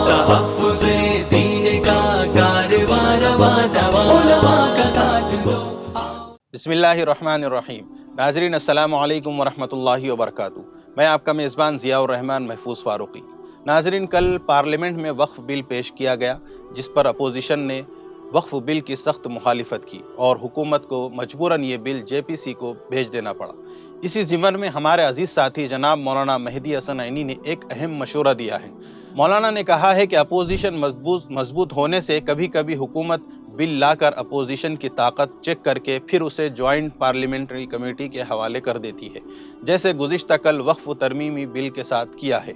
تحفظ دین کا کارواں رواں دواں علماء کا ساتھ دو۔ بسم اللہ الرحمن الرحیم۔ ناظرین السلام علیکم ورحمۃ اللہ وبرکاتہ۔ میں آپ کا میزبان ضیاء الرحمن محفوظ فاروقی۔ ناظرین، کل پارلیمنٹ میں وقف بل پیش کیا گیا جس پر اپوزیشن نے وقف بل کی سخت مخالفت کی اور حکومت کو مجبوراً یہ بل JPC کو بھیج دینا پڑا۔ اسی ضمن میں ہمارے عزیز ساتھی جناب مولانا مہدی حسن عینی نے ایک اہم مشورہ دیا ہے۔ مولانا نے کہا ہے کہ اپوزیشن مضبوط ہونے سے کبھی کبھی حکومت بل لا کر اپوزیشن کی طاقت چیک کر کے پھر اسے جوائنٹ پارلیمنٹری کمیٹی کے حوالے کر دیتی ہے، جیسے گزشتہ کل وقف ترمیمی بل کے ساتھ کیا ہے۔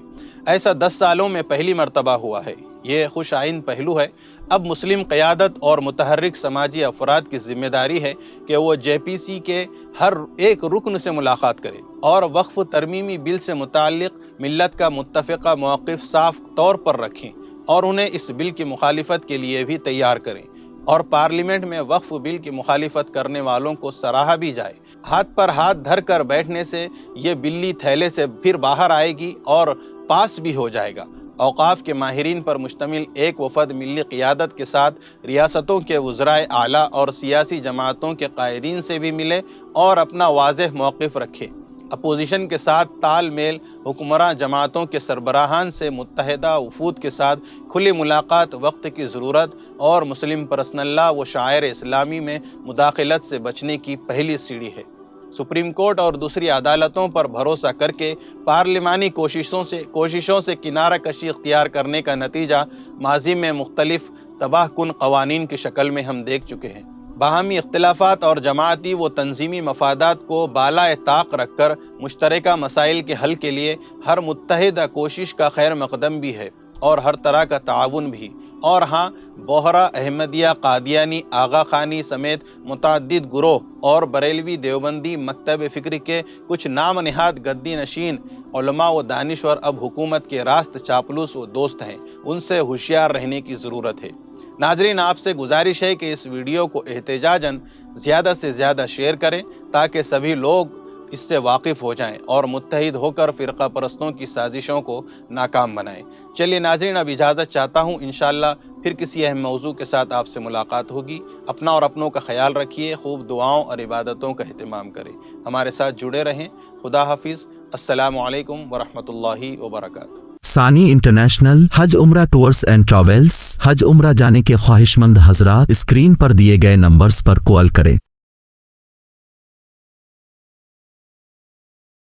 ایسا 10 سالوں میں پہلی مرتبہ ہوا ہے۔ یہ خوش آئند پہلو ہے۔ اب مسلم قیادت اور متحرک سماجی افراد کی ذمہ داری ہے کہ وہ JPC کے ہر ایک رکن سے ملاقات کرے اور وقف ترمیمی بل سے متعلق ملت کا متفقہ موقف صاف طور پر رکھیں اور انہیں اس بل کی مخالفت کے لیے بھی تیار کریں، اور پارلیمنٹ میں وقف بل کی مخالفت کرنے والوں کو سراہا بھی جائے۔ ہاتھ پر ہاتھ دھر کر بیٹھنے سے یہ بلی تھیلے سے پھر باہر آئے گی اور پاس بھی ہو جائے گا۔ اوقاف کے ماہرین پر مشتمل ایک وفد ملی قیادت کے ساتھ ریاستوں کے وزرائے اعلیٰ اور سیاسی جماعتوں کے قائدین سے بھی ملے اور اپنا واضح موقف رکھے۔ اپوزیشن کے ساتھ تال میل، حکمراں جماعتوں کے سربراہان سے متحدہ وفود کے ساتھ کھلی ملاقات وقت کی ضرورت اور مسلم پرسنل لا و شعائر اسلامی میں مداخلت سے بچنے کی پہلی سیڑھی ہے۔ سپریم کورٹ اور دوسری عدالتوں پر بھروسہ کر کے پارلیمانی کوششوں سے کنارہ کشی اختیار کرنے کا نتیجہ ماضی میں مختلف تباہ کن قوانین کی شکل میں ہم دیکھ چکے ہیں۔ باہمی اختلافات اور جماعتی و تنظیمی مفادات کو بالائے طاق رکھ کر مشترکہ مسائل کے حل کے لیے ہر متحدہ کوشش کا خیر مقدم بھی ہے اور ہر طرح کا تعاون بھی۔ اور ہاں، بوہرہ، احمدیہ، قادیانی، آغا خانی سمیت متعدد گروہ اور بریلوی دیوبندی مکتب فکر کے کچھ نام نہاد گدی نشین علماء و دانشور اب حکومت کے راست چاپلوس و دوست ہیں۔ ان سے ہوشیار رہنے کی ضرورت ہے۔ ناظرین، آپ سے گزارش ہے کہ اس ویڈیو کو احتجاجاً زیادہ سے زیادہ شیئر کریں تاکہ سبھی لوگ اس سے واقف ہو جائیں اور متحد ہو کر فرقہ پرستوں کی سازشوں کو ناکام بنائیں۔ چلیے ناظرین، اب اجازت چاہتا ہوں۔ انشاءاللہ پھر کسی اہم موضوع کے ساتھ آپ سے ملاقات ہوگی۔ اپنا اور اپنوں کا خیال رکھیے، خوب دعاؤں اور عبادتوں کا اہتمام کریں۔ ہمارے ساتھ جڑے رہیں۔ خدا حافظ۔ السلام علیکم ورحمۃ اللہ وبرکاتہ۔ ثانی انٹرنیشنل حج عمرہ ٹورز اینڈ ٹریولز۔ حج عمرہ جانے کے خواہش مند حضرات اسکرین پر دیے گئے نمبرز پر کال کریں۔